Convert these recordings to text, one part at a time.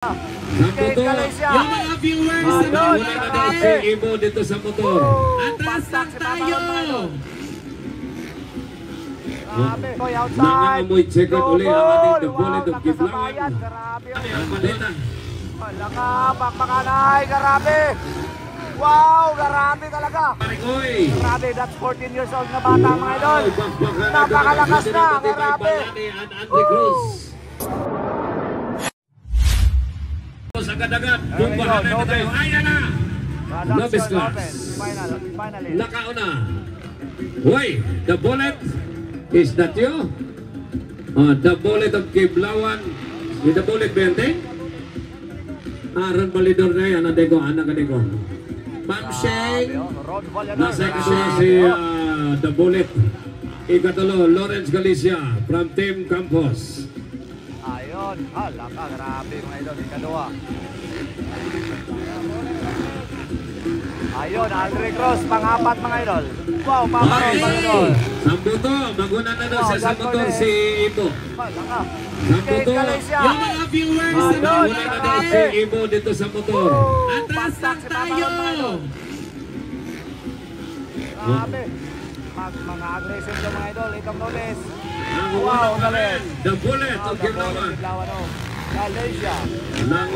Sambuto, yung mga viewers na muna na daw si Ibo dito sa motor. Atras lang tayo! Nangangamoy check-out uli ang ating The Bullet of Kiblawan. Ang malita. Wala ka, pakpakanay, grabe! Wow, grabe talaga! Grabe, that's 14 years old na bata mga idol. Napakalakas na, grabe! Agad-agad, bumbahan na tayo. Ayan na! Novice class. Nakauna. Hoy, The Bullet, is that you? The Bullet of Kiblawan. Is The Bullet 20? Aaron Balidor na yan. Anak ko. Ma'am Sheng. Nasa kasi si The Bullet. Ikatulo, Lawrence Galicia from Team Campos. Ayun, laka, grabe mga idol, ikadua. Ayun, Aldrich Cross, pang-apat mga idol. Wow, pang-apat mga idol. Sambuto, maguna na daw sa motor si Ibo. Sambuto, yung mga viewers na maguna na daw si Ibo dito sa motor. Atras lang tayo! Grabe. Mga aggressive yung mga idol, itong Noles. Wow, The Bullet of Kiblawan. Galicia.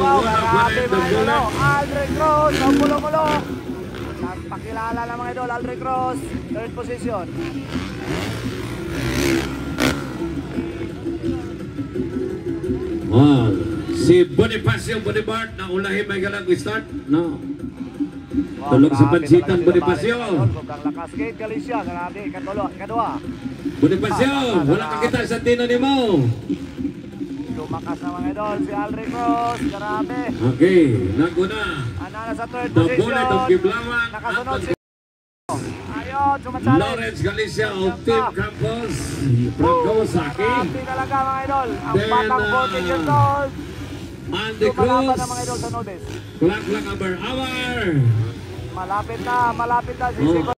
Wow, grabe The mga idol. Bullet. Aldrich Cross, ang mulo-mulo. Pakilala na mga idol, Aldrich Cross. Third position. Oh, si Bonifacio Bonibart na ulahin may galang start? No. Tulog sa pansitan, Bonifacio. Lakas Kate Galicia, grabe, kadua. Bonifacio, wala kang kita sa tino ni mo. Lumakas na mga idol, si Aldrich Cross, grabe. Okay, naguna. Anana sa third The position. Bullet of Kiblawan. Nakasunod si ayun, sumasalit. Lawrence Galicia of Team Campos from Kawasaki. Grabe talaga mga idol. Ang Then, batang 14 years old. Andy Cruz. Lumalaban na mga idol sa Nodes. Klak-klak aber. Malapit na si Sigo.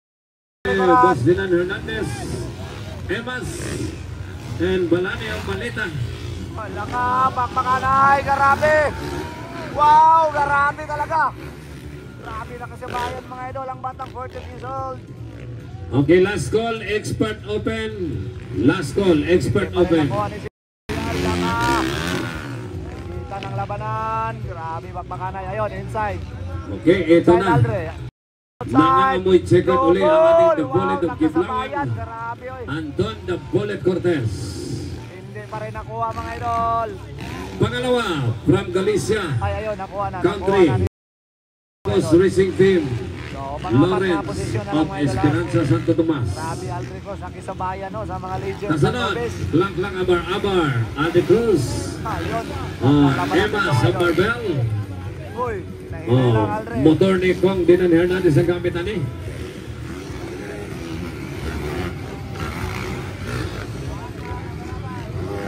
Boss Dinan Hernandez, Emas, and Balani ang malita. Wala ka, pakpakanay, grabe. Wow, grabe talaga. Grabe na kasi bayan mga idol, ang batang 14 years old. Okay, last call, expert open. Last call, expert open. Kita ng labanan, grabe pakpakanay. Ayun, inside. Okay, ito na. Nangangamoy check-out uli ang ating The Bullet of Kiblawan. Anton The Bullet Cortez. Hindi pa rin nakuha mga idol. Pangalawa, from Galicia. Ay, ayun, nakuha na. Country. Campos Racing Team. Lawrence of Esperanza Santo Tomas. Grabe, Aldrich Cross, nakisabayan no, sa mga legends. Nasunod, Lang aber, Andy Cruz. Emma sa Barbell. Uy, nahilan lang Aldrich. Motor ni Kong Dinan Hernandez ang gamit ani.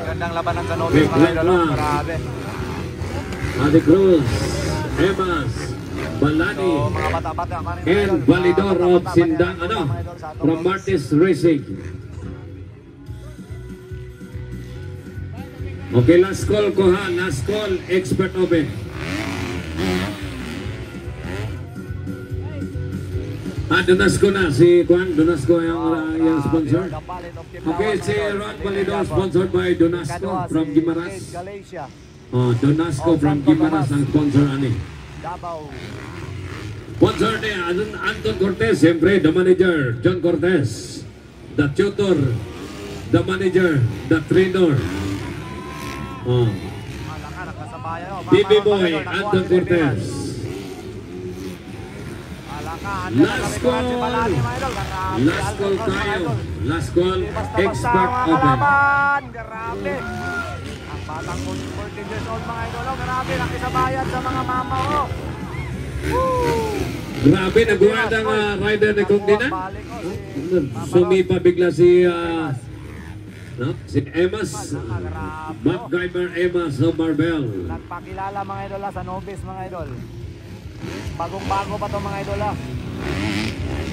Gandang labanan sa Nodes mga idol. Grabe. Andy Cruz, Emas, Balani, Mga bata-bata and Validor of Sindang, from Martis Racing. Okay, last call ko ha. Last call, expert open. Donasco na. Si Juan Donasco yung sponsor. Okay, si Ron Validor sponsored by Donasco from Gimaras. Donasco from Gimaras ang sponsor ani. Sponsor ni Anton Cortez, siyempre the manager, John Cortez, the tutor, the manager, the trainer. BB Boy, Anton Cortez. Last call tayo. Last call, expert open. Grabe. Ang batang 14 years old mga idol, grabe, nakisabayan sa mga mama ko. Grabe, nagawa ng rider ni Kong Dinan. Sumipa bigla si Emas, MacGyver Emas of Barbell. Nagpakilala mga idol sa Novice mga idol. Bagong-bago pa to mga idol.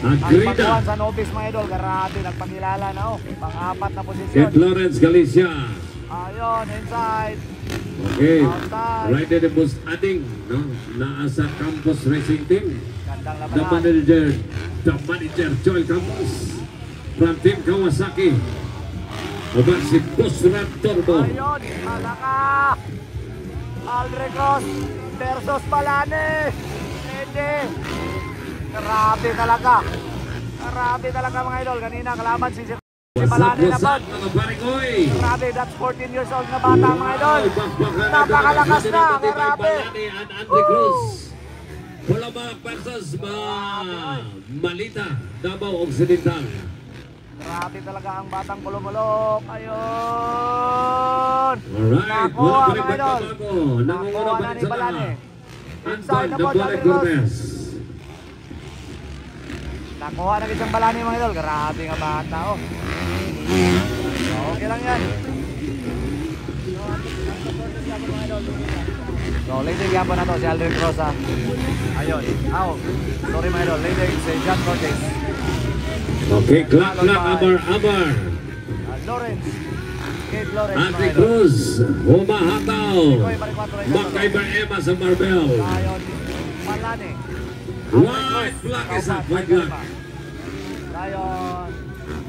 Agrida. Sa Novice mga idol, grabe, nagpakilala na pang-apat na posisyon. St. Lawrence Galicia. Ayun, inside. Okay. Outside. Rider the most adding, no? Naasa Campos Racing Team. Gandang The labanan. manager Joel Campos from Team Kawasaki. Obat si Busrat Turbo. Ayun, malaka. Aldre Cross versus Balane. Hindi. Grabe talaga. Grabe talaga mga idol. Kanina kalaban si Balane na Wasak mga Barikoy. Grabe, that's 14 years old na bata mga idol. Napakalakas na, grabe. Balani and Andy Cruz. Pulamak versus Malita, Davao Occidental. Grabe talaga ang batang pulumulok. Ayun. Alright, Nakuha wala pa rin mga idol. pagbabago. Nangunguna Nakuha pa na rin ni sa Balane. lahat. Inside Anton the the ball, Bullet Aldre Cross. Cortez. Nakuha na isang Balane mga idol. Grabe nga bata oh. Okay lang yan. So, leading yan po na to si Aldrin Cross ha. Ayun. Sorry mga idol. Leading si John Cortez. Okay, clap, Amar. Lawrence. Kate Lawrence Andy mga idol. Cruz, humahataw. Ikoy, Baricuatro, Rizal. Makaiber Emma sa Marbel. Ayun. Balane. White flag is up, white flag. Ayun.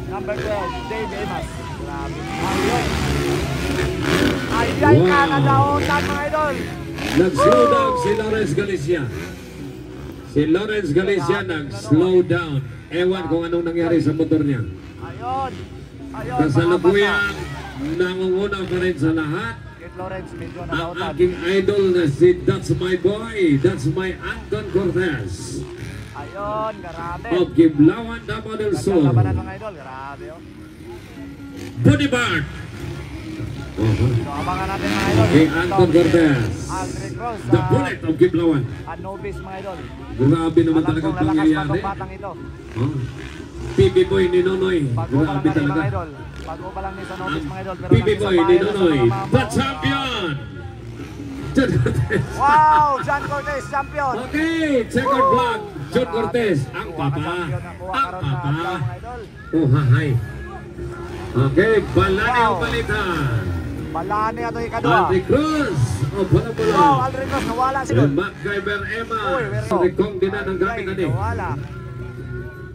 Number 12, Dave Emas. Grabe. Ayun. Ayun, Wow. kakadaotan mga idol. Nag-slow down si Lawrence Galicia. Si Lawrence Galicia nag-slow down. Ewan kung anong nangyari sa motor niya. Ayun. Ayun. Kasalukuyan, nangunguna pa rin sa lahat. Kate Lawrence, medyo Ang nadaotan. aking idol na si That's My Boy, That's My Anton Cortez. Ayun, grabe. Of Giblawan, Davao del Gandang Sur. labanan mga idol. Grabe oh. Bodyguard. So, abangan natin mga idol. Kay Anton Cortez. Aldrin Cross. The Bullet of Giblawan. Anubis mga idol. Grabe naman Alam talagang kong lalakas pa pangyayari. itong batang ito. PB Boy ni Nonoy. Bago pa lang Grabe natin mga talaga. idol. Bago pa lang ni Sanobis mga idol. Pero PB Boy ni nakisabay na sa Nonoy. mga The champion. John Cortez. Wow! John Cortez, champion! Okay, checkered flag. John Cortez. Ang papa. Ang papa. Oh, hahay. Okay, Balani Wow. ang balitan. Balane ato ikadua. Andy Cruz. Oh, pala-pala. Wow, Aldrin Cross, nawala si Don. MacGyver Emma. Uy, pero- Surikong din na ng gamit Ay, na din. nawala.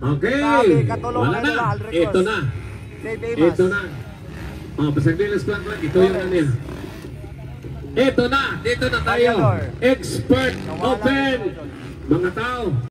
Okay. Grabe, katulong Wala na nila, na. Aldrin Cross. Ito na. Dave Emas. Ito na. Oh, basag dilas lang. Ito yung ano yan. Ito na. Dito na tayo. Ayan, Lord. Expert Nawala Open. si Don. Mga tao.